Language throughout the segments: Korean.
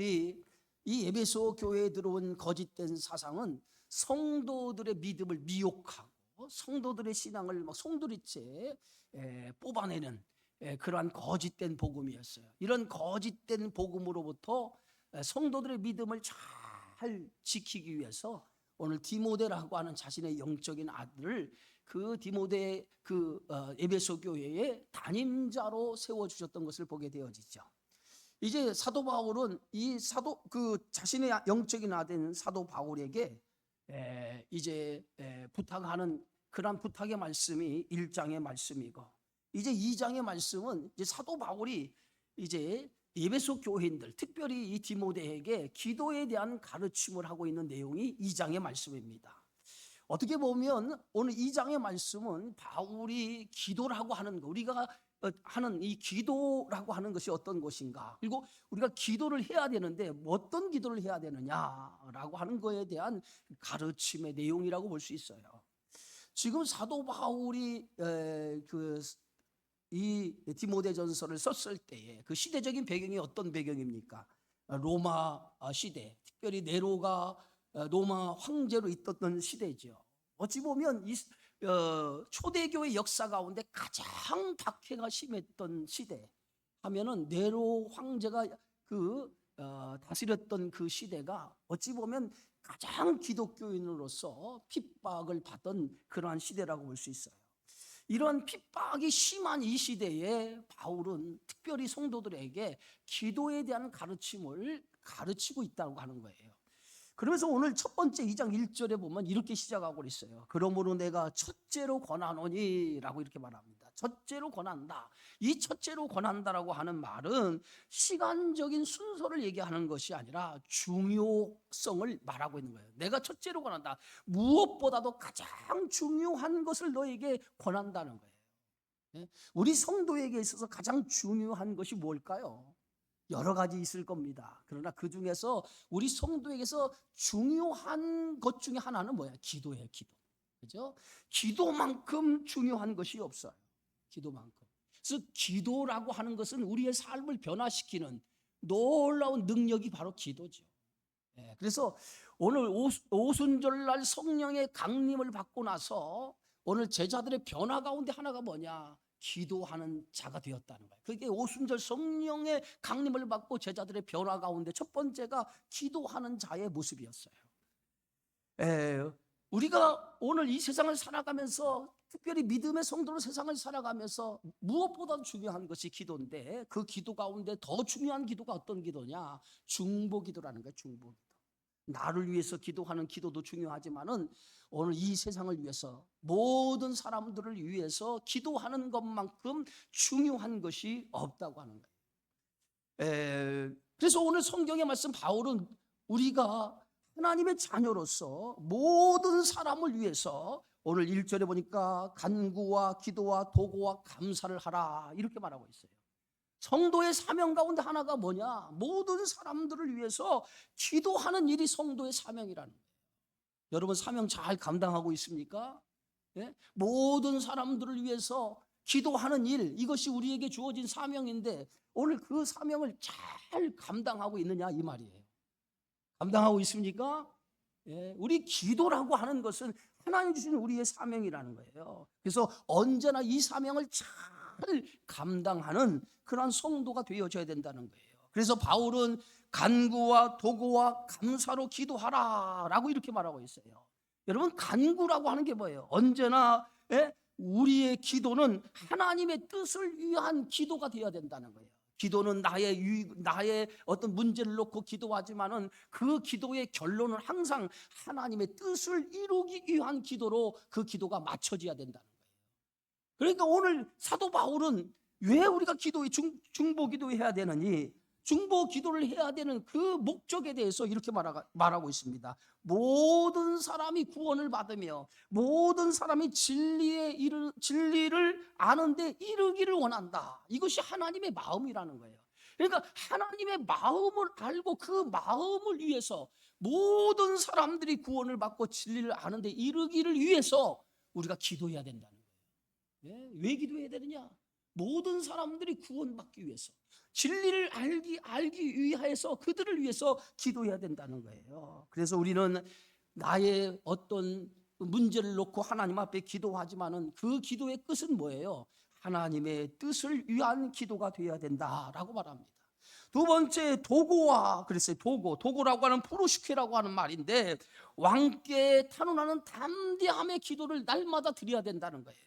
성도들이 이 에베소 교회에 들어온 거짓된 사상은 성도들의 믿음을 미혹하고 성도들의 신앙을 막 송두리째 뽑아내는 그러한 거짓된 복음이었어요. 이런 거짓된 복음으로부터 성도들의 믿음을 잘 지키기 위해서 오늘 디모데라고 하는 자신의 영적인 아들을 그 디모데 에베소 교회의 담임자로 세워주셨던 것을 보게 되어지죠. 이제 사도 바울은 이 자신의 영적인 아들인 사도 바울에게 이제 부탁하는 그런 부탁의 말씀이 1장의 말씀이고, 이제 2장의 말씀은 이제 사도 바울이 이제 에베소 교회인들, 특별히 이 디모데에게 기도에 대한 가르침을 하고 있는 내용이 2장의 말씀입니다. 어떻게 보면 오늘 2장의 말씀은 바울이 기도라고 하는 거, 우리가 하는 이 기도라고 하는 것이 어떤 것인가, 그리고 우리가 기도를 해야 되는데 어떤 기도를 해야 되느냐라고 하는 것에 대한 가르침의 내용이라고 볼 수 있어요. 지금 사도 바울이 이 디모데전서를 썼을 때에 그 시대적인 배경이 어떤 배경입니까? 로마 시대, 특별히 네로가 로마 황제로 있었던 시대죠. 어찌 보면 이 초대교회 역사 가운데 가장 박해가 심했던 시대 하면은 네로 황제가 다스렸던 그 시대가 어찌 보면 가장 기독교인으로서 핍박을 받던 그러한 시대라고 볼 수 있어요. 이런 핍박이 심한 이 시대에 바울은 특별히 성도들에게 기도에 대한 가르침을 가르치고 있다고 하는 거예요. 그러면서 오늘 첫 번째 2장 1절에 보면 이렇게 시작하고 있어요. 그러므로 내가 첫째로 권하노니 라고 이렇게 말합니다. 첫째로 권한다. 이 첫째로 권한다라고 하는 말은 시간적인 순서를 얘기하는 것이 아니라 중요성을 말하고 있는 거예요. 내가 첫째로 권한다. 무엇보다도 가장 중요한 것을 너에게 권한다는 거예요. 우리 성도에게 있어서 가장 중요한 것이 뭘까요? 여러 가지 있을 겁니다. 그러나 그 중에서 우리 성도에게서 중요한 것 중에 하나는 뭐야? 기도예요, 기도. 그죠? 기도만큼 중요한 것이 없어요. 기도만큼. 그래서 기도라고 하는 것은 우리의 삶을 변화시키는 놀라운 능력이 바로 기도죠. 그래서 오늘 오순절날 성령의 강림을 받고 나서 오늘 제자들의 변화 가운데 하나가 뭐냐? 기도하는 자가 되었다는 거예요. 그게 오순절 성령의 강림을 받고 제자들의 변화 가운데 첫 번째가 기도하는 자의 모습이었어요. 우리가 오늘 이 세상을 살아가면서 특별히 믿음의 성도로 세상을 살아가면서 무엇보다 중요한 것이 기도인데, 그 기도 가운데 더 중요한 기도가 어떤 기도냐? 중보기도라는 거예요. 중보기도. 나를 위해서 기도하는 기도도 중요하지만은 오늘 이 세상을 위해서 모든 사람들을 위해서 기도하는 것만큼 중요한 것이 없다고 하는 거예요. 그래서 오늘 성경의 말씀 바울은 우리가 하나님의 자녀로서 모든 사람을 위해서 오늘 1절에 보니까 간구와 기도와 도구와 감사를 하라 이렇게 말하고 있어요. 성도의 사명 가운데 하나가 뭐냐? 모든 사람들을 위해서 기도하는 일이 성도의 사명이라는 거예요. 여러분 사명 잘 감당하고 있습니까? 모든 사람들을 위해서 기도하는 일, 이것이 우리에게 주어진 사명인데 오늘 그 사명을 잘 감당하고 있느냐 이 말이에요. 감당하고 있습니까? 우리 기도라고 하는 것은 하나님 주신 우리의 사명이라는 거예요. 그래서 언제나 이 사명을 잘 감당하는 그런 성도가 되어져야 된다는 거예요. 그래서 바울은 간구와 도구와 감사로 기도하라라고 이렇게 말하고 있어요. 여러분 간구라고 하는 게 뭐예요? 언제나 우리의 기도는 하나님의 뜻을 위한 기도가 되어야 된다는 거예요. 기도는 나의 어떤 문제를 놓고 기도하지만은 그 기도의 결론은 항상 하나님의 뜻을 이루기 위한 기도로 그 기도가 맞춰져야 된다는 거예요. 그러니까 오늘 사도 바울은 왜 우리가 중보 기도해야 되느니, 중보 기도를 해야 되는 그 목적에 대해서 이렇게 말하고 있습니다. 모든 사람이 구원을 받으며 모든 사람이 진리를 아는데 이르기를 원한다. 이것이 하나님의 마음이라는 거예요. 그러니까 하나님의 마음을 알고 그 마음을 위해서 모든 사람들이 구원을 받고 진리를 아는데 이르기를 위해서 우리가 기도해야 된다는 거예요. 왜 기도해야 되느냐? 모든 사람들이 구원받기 위해서, 진리를 알기 위해서 그들을 위해서 기도해야 된다는 거예요. 그래서 우리는 나의 어떤 문제를 놓고 하나님 앞에 기도하지만은 그 기도의 끝은 뭐예요? 하나님의 뜻을 위한 기도가 되어야 된다라고 말합니다. 두 번째, 도고와 그랬어요. 도고라고 하는 프로시케라고 하는 말인데, 왕께 탄원하는 담대함의 기도를 날마다 드려야 된다는 거예요.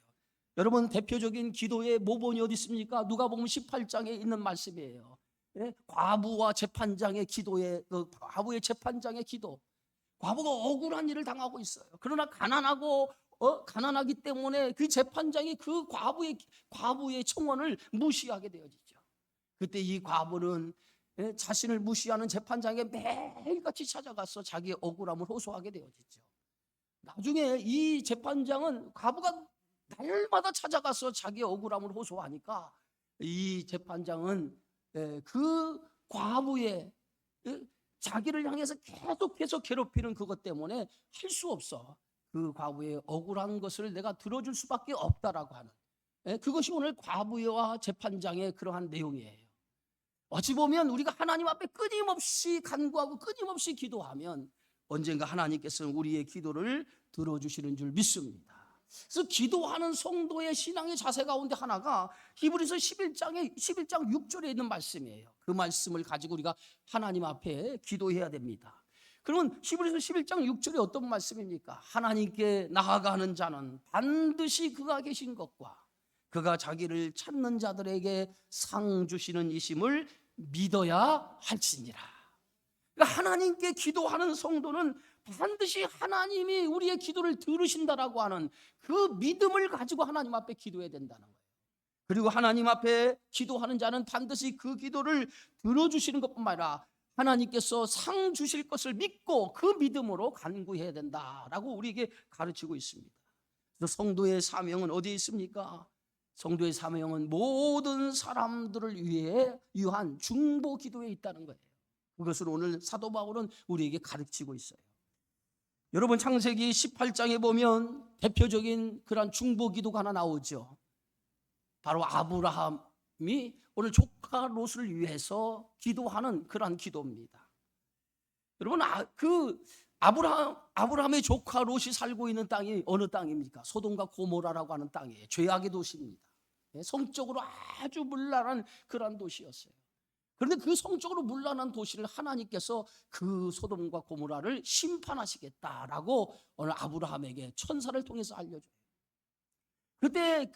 여러분, 대표적인 기도의 모본이 어디 있습니까? 누가복음 18장에 있는 말씀이에요. 예? 과부와 재판장의 기도에, 그 과부의 재판장의 기도. 과부가 억울한 일을 당하고 있어요. 그러나 가난하기 때문에 그 재판장이 그 과부의 청원을 무시하게 되어지죠. 그때 이 과부는 자신을 무시하는 재판장에게 매일같이 찾아가서 자기의 억울함을 호소하게 되어지죠. 나중에 이 재판장은 과부가 날마다 찾아가서 자기의 억울함을 호소하니까 이 재판장은 그 과부의 자기를 향해서 계속해서 괴롭히는 그것 때문에 할 수 없어. 그 과부의 억울한 것을 내가 들어줄 수밖에 없다라고 하는, 그것이 오늘 과부와 재판장의 그러한 내용이에요. 어찌 보면 우리가 하나님 앞에 끊임없이 간구하고 끊임없이 기도하면 언젠가 하나님께서는 우리의 기도를 들어주시는 줄 믿습니다. 그래서 기도하는 성도의 신앙의 자세 가운데 하나가 히브리서 11장 6절에 있는 말씀이에요. 그 말씀을 가지고 우리가 하나님 앞에 기도해야 됩니다. 그러면 히브리서 11장 6절에 어떤 말씀입니까? 하나님께 나아가는 자는 반드시 그가 계신 것과 그가 자기를 찾는 자들에게 상 주시는 이심을 믿어야 할지니라. 그러니까 하나님께 기도하는 성도는 반드시 하나님이 우리의 기도를 들으신다라고 하는 그 믿음을 가지고 하나님 앞에 기도해야 된다는 거예요. 그리고 하나님 앞에 기도하는 자는 반드시 그 기도를 들어주시는 것뿐만 아니라 하나님께서 상 주실 것을 믿고 그 믿음으로 간구해야 된다라고 우리에게 가르치고 있습니다. 그래서 성도의 사명은 어디에 있습니까? 성도의 사명은 모든 사람들을 위한 중보 기도에 있다는 거예요. 그것을 오늘 사도 바울은 우리에게 가르치고 있어요. 여러분, 창세기 18장에 보면 대표적인 그런 중보 기도가 하나 나오죠. 바로 아브라함이 오늘 조카 롯을 위해서 기도하는 그러한 기도입니다. 여러분, 아브라함의 조카 롯이 살고 있는 땅이 어느 땅입니까? 소돔과 고모라라고 하는 땅이에요. 죄악의 도시입니다. 성적으로 아주 문란한 그러한 도시였어요. 그런데 그 성적으로 문란한 도시를 하나님께서 그 소돔과 고모라를 심판하시겠다라고 오늘 아브라함에게 천사를 통해서 알려줘요. 그때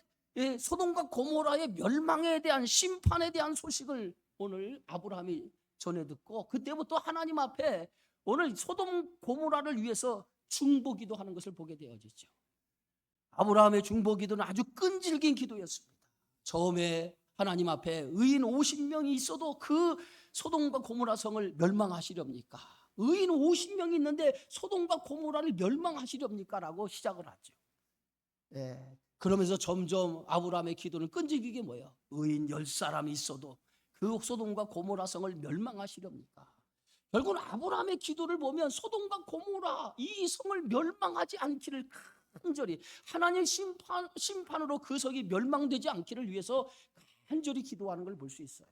소돔과 고모라의 멸망에 대한, 심판에 대한 소식을 오늘 아브라함이 전해 듣고 그때부터 하나님 앞에 오늘 소돔 고모라를 위해서 중보기도하는 것을 보게 되어지죠. 아브라함의 중보기도는 아주 끈질긴 기도였습니다. 처음에 하나님 앞에 의인 50명이 있어도 그 소돔과 고모라 성을 멸망하시렵니까? 의인 50명이 있는데 소돔과 고모라를 멸망하시렵니까? 라고 시작을 하죠. 그러면서 점점 아브라함의 기도는 끈질기게 뭐예요? 의인 10사람이 있어도 그 소돔과 고모라 성을 멸망하시렵니까? 결국은 아브라함의 기도를 보면 소돔과 고모라 이 성을 멸망하지 않기를 간절히, 하나님의 심판으로 그 성이 멸망되지 않기를 위해서 간절히 기도하는 걸 볼 수 있어요.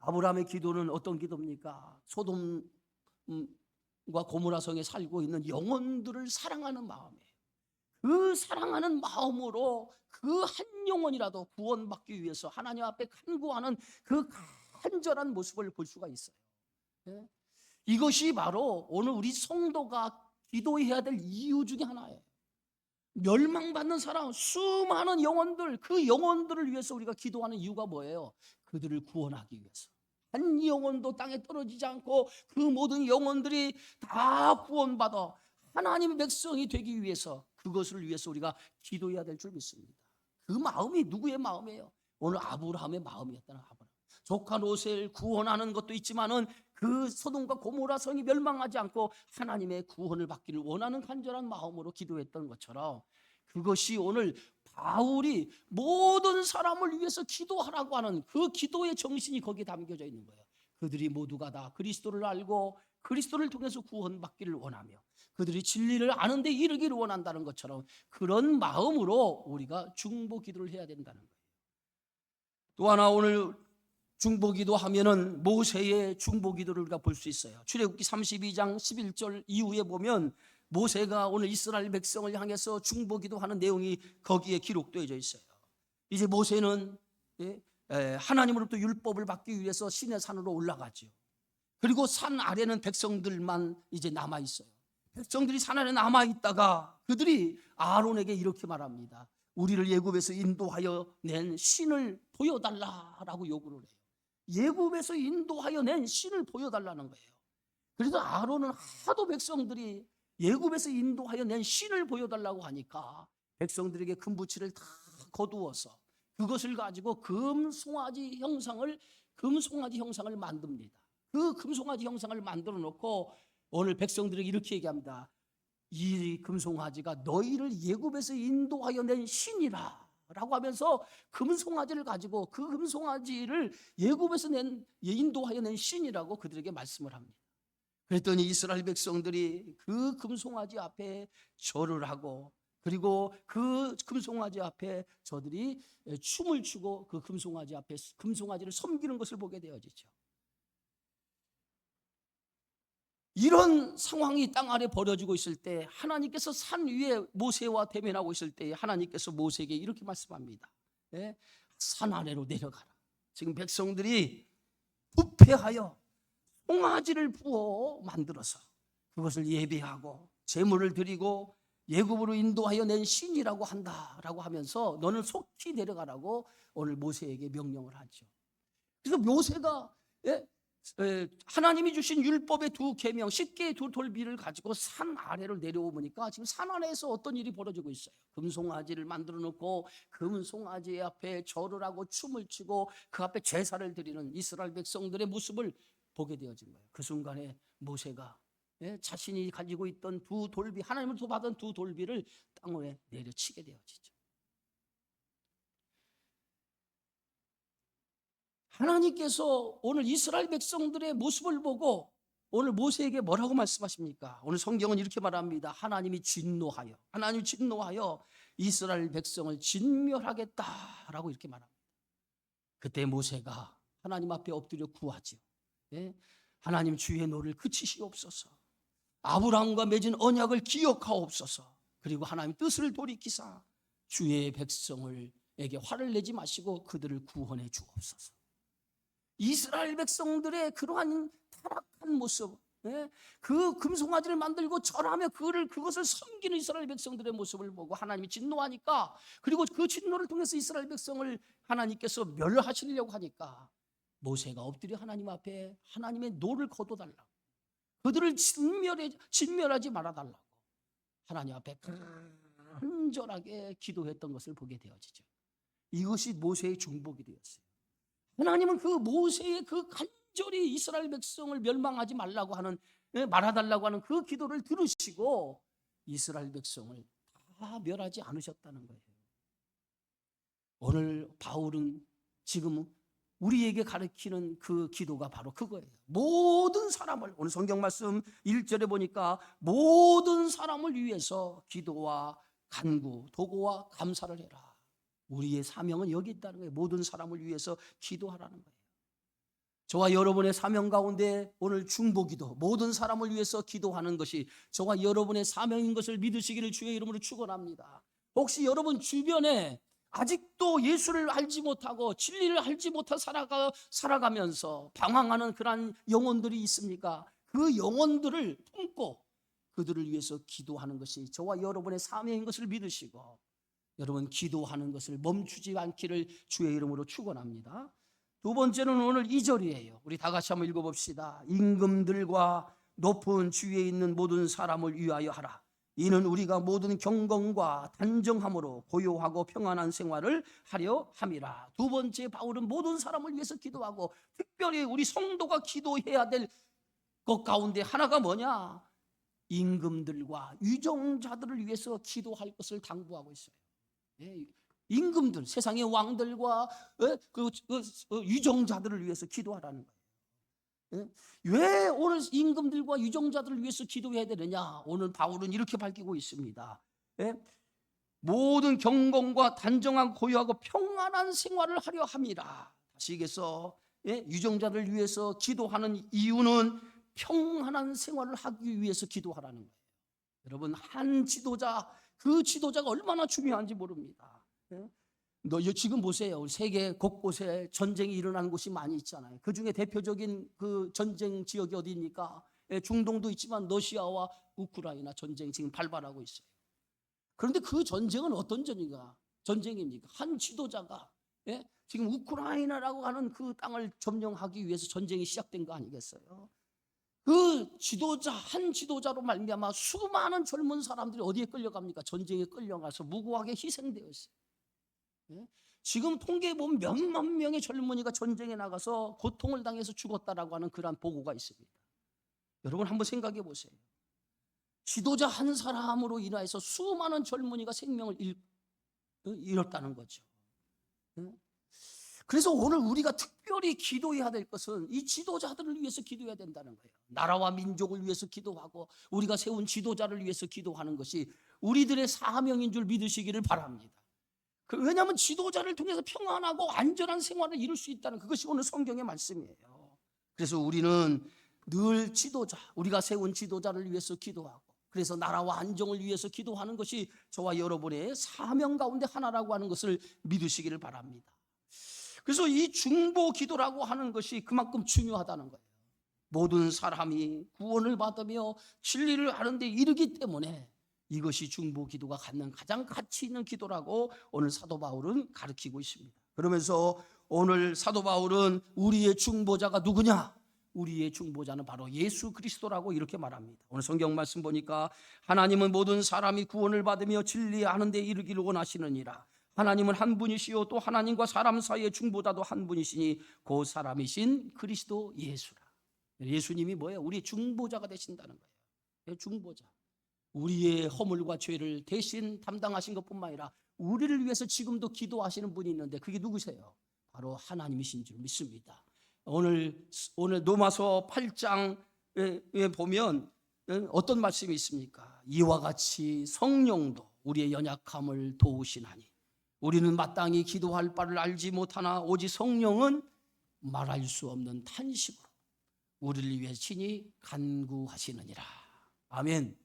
아브라함의 기도는 어떤 기도입니까? 소돔과 고모라 성에 살고 있는 영혼들을 사랑하는 마음이에요. 그 사랑하는 마음으로 그 한 영혼이라도 구원받기 위해서 하나님 앞에 간구하는 그 간절한 모습을 볼 수가 있어요. 이것이 바로 오늘 우리 성도가 기도해야 될 이유 중에 하나예요. 멸망받는 사람, 수많은 영혼들, 그 영혼들을 위해서 우리가 기도하는 이유가 뭐예요? 그들을 구원하기 위해서. 한 영혼도 땅에 떨어지지 않고 그 모든 영혼들이 다 구원받아 하나님의 백성이 되기 위해서, 그것을 위해서 우리가 기도해야 될 줄 믿습니다. 그 마음이 누구의 마음이에요? 오늘 아브라함의 마음이었다는. 아브라함 조카 롯을 구원하는 것도 있지만은 그 소돔과 고모라 성이 멸망하지 않고 하나님의 구원을 받기를 원하는 간절한 마음으로 기도했던 것처럼, 그것이 오늘 바울이 모든 사람을 위해서 기도하라고 하는 그 기도의 정신이 거기에 담겨져 있는 거예요. 그들이 모두가 다 그리스도를 알고 그리스도를 통해서 구원받기를 원하며 그들이 진리를 아는 데 이르기를 원한다는 것처럼 그런 마음으로 우리가 중보 기도를 해야 된다는 거예요. 또 하나 오늘 중보기도 하면은 모세의 중보기도를 우리가 볼 수 있어요. 출애굽기 32장 11절 이후에 보면 모세가 오늘 이스라엘 백성을 향해서 중보기도하는 내용이 거기에 기록되어져 있어요. 이제 모세는 하나님으로부터 율법을 받기 위해서 시내 산으로 올라가죠. 그리고 산 아래는 백성들만 이제 남아 있어요. 백성들이 산 아래 남아 있다가 그들이 아론에게 이렇게 말합니다. 우리를 애굽에서 인도하여 낸 신을 보여달라라고 요구를 해요. 애굽에서 인도하여 낸 신을 보여달라는 거예요. 그래서 아론은 하도 백성들이 애굽에서 인도하여 낸 신을 보여달라고 하니까 백성들에게 금부치를 다 거두어서 그것을 가지고 금송아지 형상을 만듭니다. 그 금송아지 형상을 만들어 놓고 오늘 백성들에게 이렇게 얘기합니다. 이 금송아지가 너희를 애굽에서 인도하여 낸 신이라 라고 하면서 금송아지를 가지고 그 금송아지를 애굽에서 인도하여 낸 신이라고 그들에게 말씀을 합니다. 그랬더니 이스라엘 백성들이 그 금송아지 앞에 절을 하고 그리고 그 금송아지 앞에 저들이 춤을 추고 그 금송아지 앞에 금송아지를 섬기는 것을 보게 되어지죠. 이런 상황이 땅 아래 벌어지고 있을 때 하나님께서 산 위에 모세와 대면하고 있을 때 하나님께서 모세에게 이렇게 말씀합니다. 산 아래로 내려가라. 지금 백성들이 부패하여 송아지를 부어 만들어서 그것을 예배하고 제물을 드리고 애굽으로 인도하여 낸 신이라고 한다라고 하면서 너는 속히 내려가라고 오늘 모세에게 명령을 하죠. 그래서 모세가 하나님이 주신 율법의 두 계명 10개의 두 돌비를 가지고 산 아래로 내려오니까 지금 산 아래에서 어떤 일이 벌어지고 있어요. 금송아지를 만들어 놓고 금송아지 앞에 절을 하고 춤을 추고 그 앞에 제사를 드리는 이스라엘 백성들의 모습을 보게 되어진 거예요. 그 순간에 모세가 자신이 가지고 있던 두 돌비, 하나님으로부터 받은 두 돌비를 땅에 내려치게 되어지죠. 하나님께서 오늘 이스라엘 백성들의 모습을 보고 오늘 모세에게 뭐라고 말씀하십니까? 오늘 성경은 이렇게 말합니다. 하나님이 진노하여 이스라엘 백성을 진멸하겠다라고 이렇게 말합니다. 그때 모세가 하나님 앞에 엎드려 구하죠. 하나님 주의 노를 그치시옵소서. 아브라함과 맺은 언약을 기억하옵소서. 그리고 하나님 뜻을 돌이키사 주의 백성에게 화를 내지 마시고 그들을 구원해 주옵소서. 이스라엘 백성들의 그러한 타락한 모습, 그 금송아지를 만들고 절하며 그것을 섬기는 이스라엘 백성들의 모습을 보고 하나님이 진노하니까, 그리고 그 진노를 통해서 이스라엘 백성을 하나님께서 멸하시려고 하니까 모세가 엎드려 하나님 앞에 하나님의 노를 거둬달라고, 그들을 진멸하지 말아달라고 하나님 앞에 간절하게 기도했던 것을 보게 되어지죠. 이것이 모세의 중보기 되었어요. 하나님은 그 모세의 그 간절히 이스라엘 백성을 멸망하지 말라고 하는, 말아달라고 하는 그 기도를 들으시고 이스라엘 백성을 다 멸하지 않으셨다는 거예요. 오늘 바울은 지금 우리에게 가르치는 그 기도가 바로 그거예요. 모든 사람을, 오늘 성경 말씀 1절에 보니까 모든 사람을 위해서 기도와 간구, 도구와 감사를 해라. 우리의 사명은 여기 있다는 거예요. 모든 사람을 위해서 기도하라는 거예요. 저와 여러분의 사명 가운데 오늘 중보기도, 모든 사람을 위해서 기도하는 것이 저와 여러분의 사명인 것을 믿으시기를 주의 이름으로 축원합니다. 혹시 여러분 주변에 아직도 예수를 알지 못하고 진리를 알지 못하고 살아가면서 방황하는 그런 영혼들이 있습니까? 그 영혼들을 품고 그들을 위해서 기도하는 것이 저와 여러분의 사명인 것을 믿으시고 여러분 기도하는 것을 멈추지 않기를 주의 이름으로 축원합니다. 두 번째는 오늘 2절이에요. 우리 다 같이 한번 읽어봅시다. 임금들과 높은 주위에 있는 모든 사람을 위하여 하라. 이는 우리가 모든 경건과 단정함으로 고요하고 평안한 생활을 하려 함이라. 두 번째, 바울은 모든 사람을 위해서 기도하고 특별히 우리 성도가 기도해야 될 것 가운데 하나가 뭐냐? 임금들과 유정자들을 위해서 기도할 것을 당부하고 있어요. 임금들, 세상의 왕들과 유정자들을 위해서 기도하라는 거예요. 왜 오늘 임금들과 유정자들을 위해서 기도해야 되느냐? 오늘 바울은 이렇게 밝히고 있습니다. 모든 경건과 단정한 고요하고 평안한 생활을 하려 함이라. 다시 얘기해서 유정자를 위해서 기도하는 이유는 평안한 생활을 하기 위해서 기도하라는 거예요. 여러분, 한 지도자, 그 지도자가 얼마나 중요한지 모릅니다. 지금 보세요. 세계 곳곳에 전쟁이 일어나는 곳이 많이 있잖아요. 그 중에 대표적인 그 전쟁 지역이 어디입니까? 중동도 있지만 러시아와 우크라이나 전쟁이 지금 발발하고 있어요. 그런데 그 전쟁은 어떤 전쟁입니까? 한 지도자가 지금 우크라이나라고 하는 그 땅을 점령하기 위해서 전쟁이 시작된 거 아니겠어요? 그 지도자, 한 지도자로 말미암아 수많은 젊은 사람들이 어디에 끌려갑니까? 전쟁에 끌려가서 무고하게 희생되어 있어요. 지금 통계에 보면 몇만 명의 젊은이가 전쟁에 나가서 고통을 당해서 죽었다라고 하는 그러한 보고가 있습니다. 여러분 한번 생각해 보세요. 지도자 한 사람으로 인해서 수많은 젊은이가 생명을 잃었다는 거죠. 그래서 오늘 우리가 특별히 기도해야 될 것은 이 지도자들을 위해서 기도해야 된다는 거예요. 나라와 민족을 위해서 기도하고 우리가 세운 지도자를 위해서 기도하는 것이 우리들의 사명인 줄 믿으시기를 바랍니다. 왜냐하면 지도자를 통해서 평안하고 안전한 생활을 이룰 수 있다는 그것이 오늘 성경의 말씀이에요. 그래서 우리는 늘 지도자, 우리가 세운 지도자를 위해서 기도하고 그래서 나라와 안정을 위해서 기도하는 것이 저와 여러분의 사명 가운데 하나라고 하는 것을 믿으시기를 바랍니다. 그래서 이 중보 기도라고 하는 것이 그만큼 중요하다는 거예요. 모든 사람이 구원을 받으며 진리를 아는 데 이르기 때문에 이것이 중보 기도가 갖는 가장 가치 있는 기도라고 오늘 사도 바울은 가르치고 있습니다. 그러면서 오늘 사도 바울은 우리의 중보자가 누구냐? 우리의 중보자는 바로 예수 그리스도라고 이렇게 말합니다. 오늘 성경 말씀 보니까 하나님은 모든 사람이 구원을 받으며 진리에 아는 데 이르기를 원하시느니라. 하나님은 한 분이시요 또 하나님과 사람 사이의 중보자도 한 분이시니 그 사람이신 그리스도 예수라. 예수님이 뭐예요? 우리의 중보자가 되신다는 거예요. 중보자. 우리의 허물과 죄를 대신 담당하신 것뿐만 아니라 우리를 위해서 지금도 기도하시는 분이 있는데 그게 누구세요? 바로 하나님이신 줄 믿습니다. 오늘 로마서 8장에 보면 어떤 말씀이 있습니까? 이와 같이 성령도 우리의 연약함을 도우시나니 우리는 마땅히 기도할 바를 알지 못하나 오직 성령은 말할 수 없는 탄식으로 우리를 위해 친히 간구하시느니라. 아멘.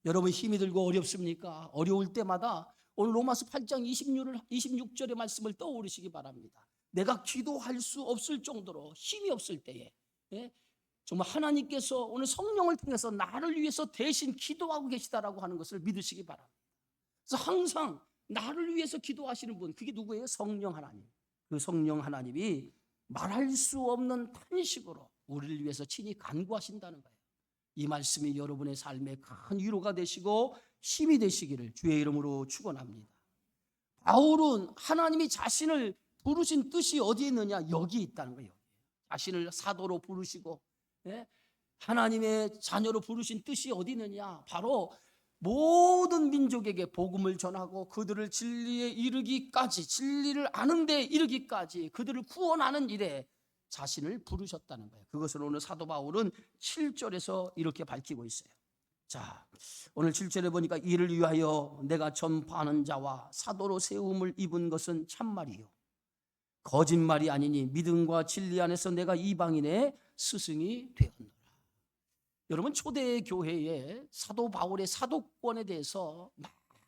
여러분 힘이 들고 어렵습니까? 어려울 때마다 오늘 로마서 8장 26절의 말씀을 떠오르시기 바랍니다. 내가 기도할 수 없을 정도로 힘이 없을 때에 정말 하나님께서 오늘 성령을 통해서 나를 위해서 대신 기도하고 계시다라고 하는 것을 믿으시기 바랍니다. 그래서 항상 나를 위해서 기도하시는 분, 그게 누구예요? 성령 하나님. 그 성령 하나님이 말할 수 없는 탄식으로 우리를 위해서 친히 간구하신다는 거예요. 이 말씀이 여러분의 삶에 큰 위로가 되시고 힘이 되시기를 주의 이름으로 축원합니다. 바울은 하나님이 자신을 부르신 뜻이 어디에 있느냐? 여기 있다는 거예요. 자신을 사도로 부르시고 하나님의 자녀로 부르신 뜻이 어디 있느냐? 바로 모든 민족에게 복음을 전하고 그들을 진리에 이르기까지, 진리를 아는 데 이르기까지 그들을 구원하는 일에 자신을 부르셨다는 거예요. 그것을 오늘 사도 바울은 7절에서 이렇게 밝히고 있어요. 자, 오늘 7절에 보니까 이를 위하여 내가 전파하는 자와 사도로 세움을 입은 것은 참말이요 거짓말이 아니니 믿음과 진리 안에서 내가 이방인의 스승이 되었노라. 여러분 초대 교회에 사도 바울의 사도권에 대해서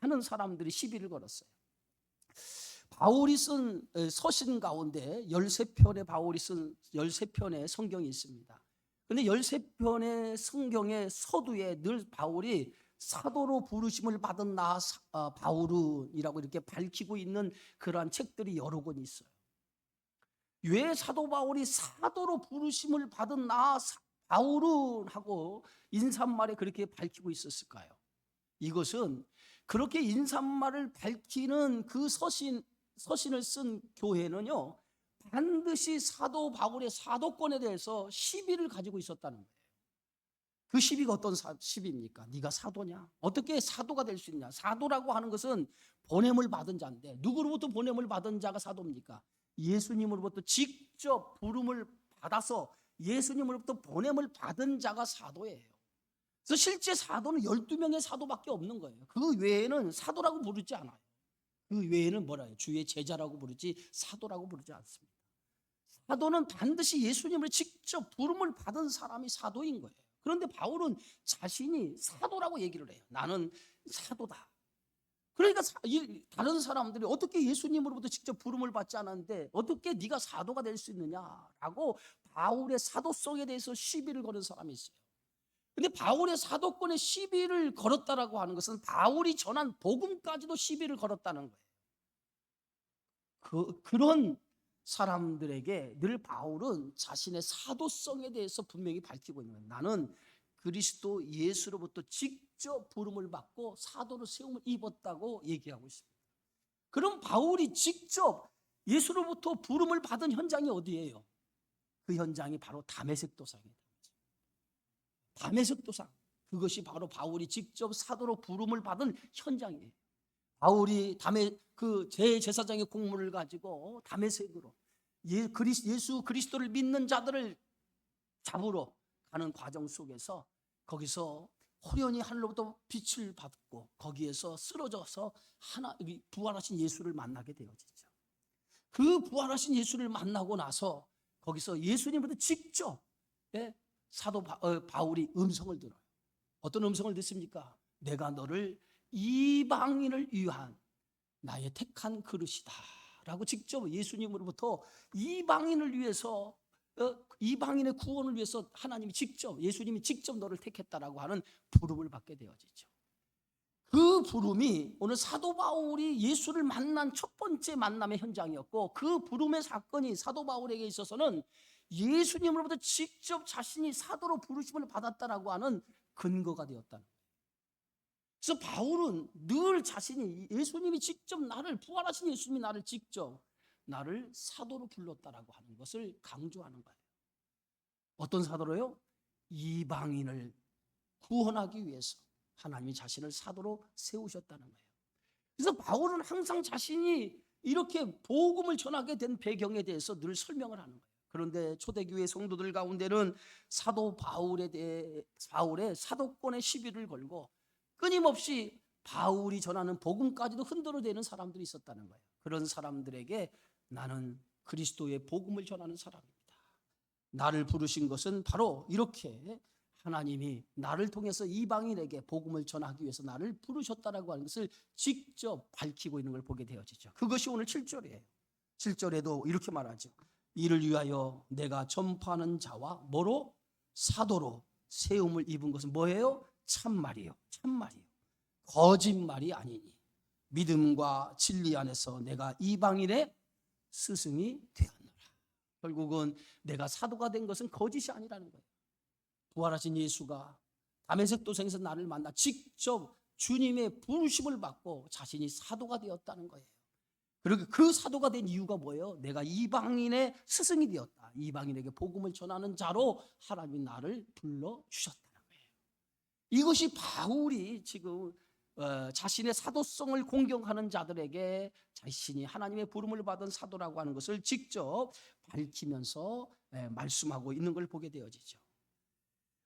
많은 사람들이 시비를 걸었어요. 바울이 쓴 서신 가운데 13편의 바울이 쓴 13편의 성경이 있습니다. 그런데 13편의 성경의 서두에 늘 바울이 사도로 부르심을 받은 나 바울은이라고 이렇게 밝히고 있는 그러한 책들이 여러 권 있어요. 왜 사도 바울이 사도로 부르심을 받은 나 바울은 하고 인사말에 그렇게 밝히고 있었을까요? 이것은 그렇게 인사말을 밝히는 그 서신을 쓴 교회는요 반드시 사도 바울의 사도권에 대해서 시비를 가지고 있었다는 거예요. 그 시비가 어떤 시비입니까? 네가 사도냐? 어떻게 사도가 될 수 있냐? 사도라고 하는 것은 보냄을 받은 자인데 누구로부터 보냄을 받은 자가 사도입니까? 예수님으로부터 직접 부름을 받아서 예수님으로부터 보냄을 받은 자가 사도예요. 그래서 실제 사도는 12명의 사도밖에 없는 거예요. 그 외에는 사도라고 부르지 않아요. 그 외에는 뭐라 해요? 주의 제자라고 부르지 사도라고 부르지 않습니다. 사도는 반드시 예수님을 직접 부름을 받은 사람이 사도인 거예요. 그런데 바울은 자신이 사도라고 얘기를 해요. 나는 사도다. 그러니까 다른 사람들이 어떻게 예수님으로부터 직접 부름을 받지 않았는데 어떻게 네가 사도가 될 수 있느냐라고 바울의 사도성에 대해서 시비를 거는 사람이 있어요. 근데 바울의 사도권에 시비를 걸었다라고 하는 것은 바울이 전한 복음까지도 시비를 걸었다는 거예요. 그런 사람들에게 늘 바울은 자신의 사도성에 대해서 분명히 밝히고 있는 거예요. 나는 그리스도 예수로부터 직접 부름을 받고 사도로 세움을 입었다고 얘기하고 있습니다. 그럼 바울이 직접 예수로부터 부름을 받은 현장이 어디예요? 그 현장이 바로 다메섹 도상이에요. 다메섹 도상. 그것이 바로 바울이 직접 사도로 부름을 받은 현장이에요. 바울이 그 제사장의 공문을 가지고 다메섹으로 예수 그리스도를 믿는 자들을 잡으러 가는 과정 속에서 거기서 호련히 하늘로부터 빛을 받고 거기에서 쓰러져서 부활하신 예수를 만나게 되어지죠. 그 부활하신 예수를 만나고 나서 거기서 예수님부터 직접 사도 바울이 음성을 들어요. 어떤 음성을 듣습니까? 내가 너를 이방인을 위한 나의 택한 그릇이다 라고 직접 예수님으로부터 이방인을 위해서 이방인의 구원을 위해서 하나님이 직접 예수님이 직접 너를 택했다라고 하는 부름을 받게 되어지죠. 그 부름이 오늘 사도 바울이 예수를 만난 첫 번째 만남의 현장이었고 그 부름의 사건이 사도 바울에게 있어서는 예수님으로부터 직접 자신이 사도로 부르심을 받았다라고 하는 근거가 되었다는 거예요. 그래서 바울은 늘 자신이 예수님이 직접 부활하신 예수님이 나를 사도로 불렀다라고 하는 것을 강조하는 거예요. 어떤 사도로요? 이방인을 구원하기 위해서 하나님이 자신을 사도로 세우셨다는 거예요. 그래서 바울은 항상 자신이 이렇게 복음을 전하게 된 배경에 대해서 늘 설명을 하는 거예요. 그런데 초대교회 성도들 가운데는 사도 바울의 사도권의 시비를 걸고 끊임없이 바울이 전하는 복음까지도 흔들어대는 사람들이 있었다는 거예요. 그런 사람들에게 나는 그리스도의 복음을 전하는 사람입니다. 나를 부르신 것은 바로 이렇게 하나님이 나를 통해서 이방인에게 복음을 전하기 위해서 나를 부르셨다라고 하는 것을 직접 밝히고 있는 걸 보게 되어지죠. 그것이 오늘 7절이에요. 7절에도 이렇게 말하죠. 이를 위하여 내가 전파하는 자와 뭐로? 사도로 세움을 입은 것은 뭐예요? 참말이요. 참말이요. 거짓말이 아니니 믿음과 진리 안에서 내가 이방인의 스승이 되었노라. 결국은 내가 사도가 된 것은 거짓이 아니라는 거예요. 부활하신 예수가 다메섹 도상에서 나를 만나 직접 주님의 부르심을 받고 자신이 사도가 되었다는 거예요. 그리고 그 사도가 된 이유가 뭐예요? 내가 이방인의 스승이 되었다. 이방인에게 복음을 전하는 자로 하나님이 나를 불러주셨다는 거예요. 이것이 바울이 지금 자신의 사도성을 공경하는 자들에게 자신이 하나님의 부름을 받은 사도라고 하는 것을 직접 밝히면서 말씀하고 있는 걸 보게 되어지죠.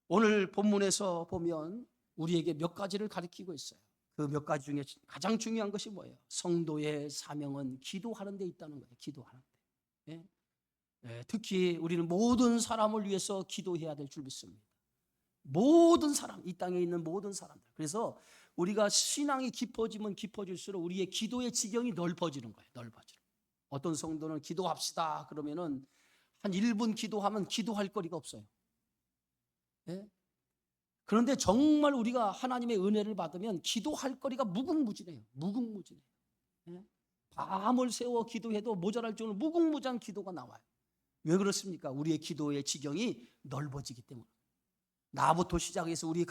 오늘 본문에서 보면 우리에게 몇 가지를 가르치고 있어요. 그 몇 가지 중에 가장 중요한 것이 뭐예요? 성도의 사명은 기도하는 데 있다는 거예요. 기도하는 데. 특히 우리는 모든 사람을 위해서 기도해야 될 줄 믿습니다. 모든 사람, 이 땅에 있는 모든 사람들. 그래서 우리가 신앙이 깊어지면 깊어질수록 우리의 기도의 지경이 넓어지는 거예요. 넓어지는. 어떤 성도는 기도합시다 그러면은 한 1분 기도하면 기도할 거리가 없어요. 그런데 정말 우리가 하나님의 은혜를 받으면 기도할 거리가 무궁무진해요. 무궁무진해요. 밤을 새워 기도해도 모자랄 정도로 무궁무진한 기도가 나와요. 왜 그렇습니까? 우리의 기도의 지경이 넓어지기 때문에. 나부터 시작해서 우리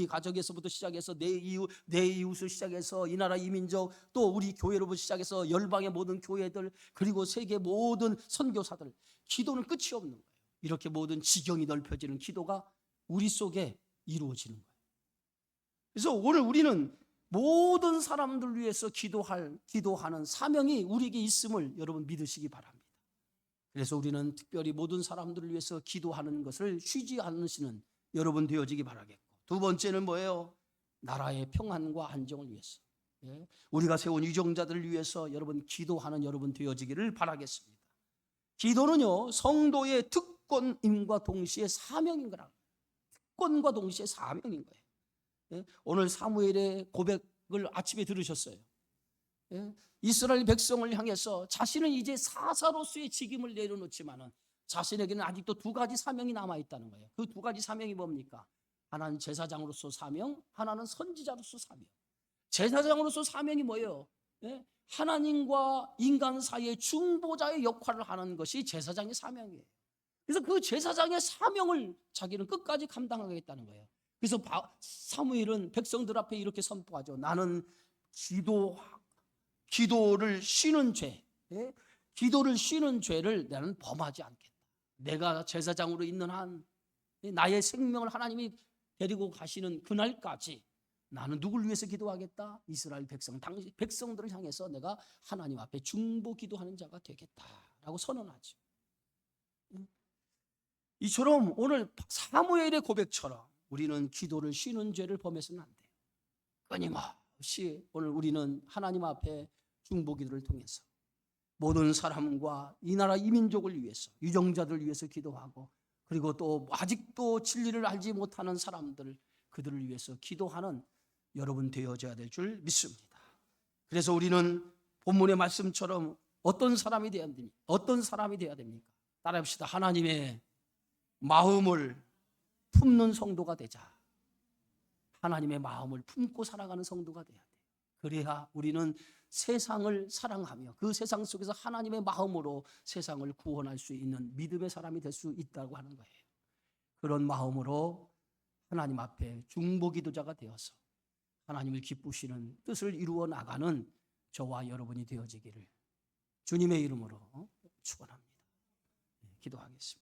가족에서부터 시작해서 내 이웃을 시작해서 이 나라 이 민족 또 우리 교회로부터 시작해서 열방의 모든 교회들 그리고 세계 모든 선교사들 기도는 끝이 없는 거예요. 이렇게 모든 지경이 넓혀지는 기도가 우리 속에 이루어지는 거예요. 그래서 오늘 우리는 모든 사람들 위해서 기도하는 사명이 우리에게 있음을 여러분 믿으시기 바랍니다. 그래서 우리는 특별히 모든 사람들을 위해서 기도하는 것을 쉬지 않으시는 여러분 되어지기 바라겠고 두 번째는 뭐예요? 나라의 평안과 안정을 위해서. 예? 우리가 세운 유정자들을 위해서 여러분 기도하는 여러분 되어지기를 바라겠습니다. 기도는요, 성도의 특권임과 동시에 사명인 거라. 특권과 동시에 사명인 거예요. 예? 오늘 사무엘의 고백을 아침에 들으셨어요. 예? 이스라엘 백성을 향해서 자신은 이제 사사로서의 직임을 내려놓지만은 자신에게는 아직도 두 가지 사명이 남아있다는 거예요. 그 두 가지 사명이 뭡니까? 하나는 제사장으로서 사명, 하나는 선지자로서 사명. 제사장으로서 사명이 뭐예요? 예? 하나님과 인간 사이의 중보자의 역할을 하는 것이 제사장의 사명이에요. 그래서 그 제사장의 사명을 자기는 끝까지 감당하겠다는 거예요. 그래서 사무엘은 백성들 앞에 이렇게 선포하죠. 나는 기도를 쉬는 죄, 예? 기도를 쉬는 죄를 나는 범하지 않겠다. 내가 제사장으로 있는 한 나의 생명을 하나님이 데리고 가시는 그날까지 나는 누굴 위해서 기도하겠다? 이스라엘 당시 백성들을 향해서 내가 하나님 앞에 중보 기도하는 자가 되겠다라고 선언하죠. 이처럼 오늘 사무엘의 고백처럼 우리는 기도를 쉬는 죄를 범해서는 안 돼요. 끊임없이 오늘 우리는 하나님 앞에 중보 기도를 통해서 모든 사람과 이 나라 이민족을 위해서, 유정자들을 위해서 기도하고, 그리고 또 아직도 진리를 알지 못하는 사람들, 그들을 위해서 기도하는 여러분 되어져야 될 줄 믿습니다. 그래서 우리는 본문의 말씀처럼 어떤 사람이 되어야 됩니까? 어떤 사람이 되어야 됩니까? 따라합시다. 하나님의 마음을 품는 성도가 되자. 하나님의 마음을 품고 살아가는 성도가 돼야 돼. 그래야 우리는 세상을 사랑하며 그 세상 속에서 하나님의 마음으로 세상을 구원할 수 있는 믿음의 사람이 될 수 있다고 하는 거예요. 그런 마음으로 하나님 앞에 중보 기도자가 되어서 하나님을 기쁘시는 뜻을 이루어 나가는 저와 여러분이 되어지기를 주님의 이름으로 축원합니다. 기도하겠습니다.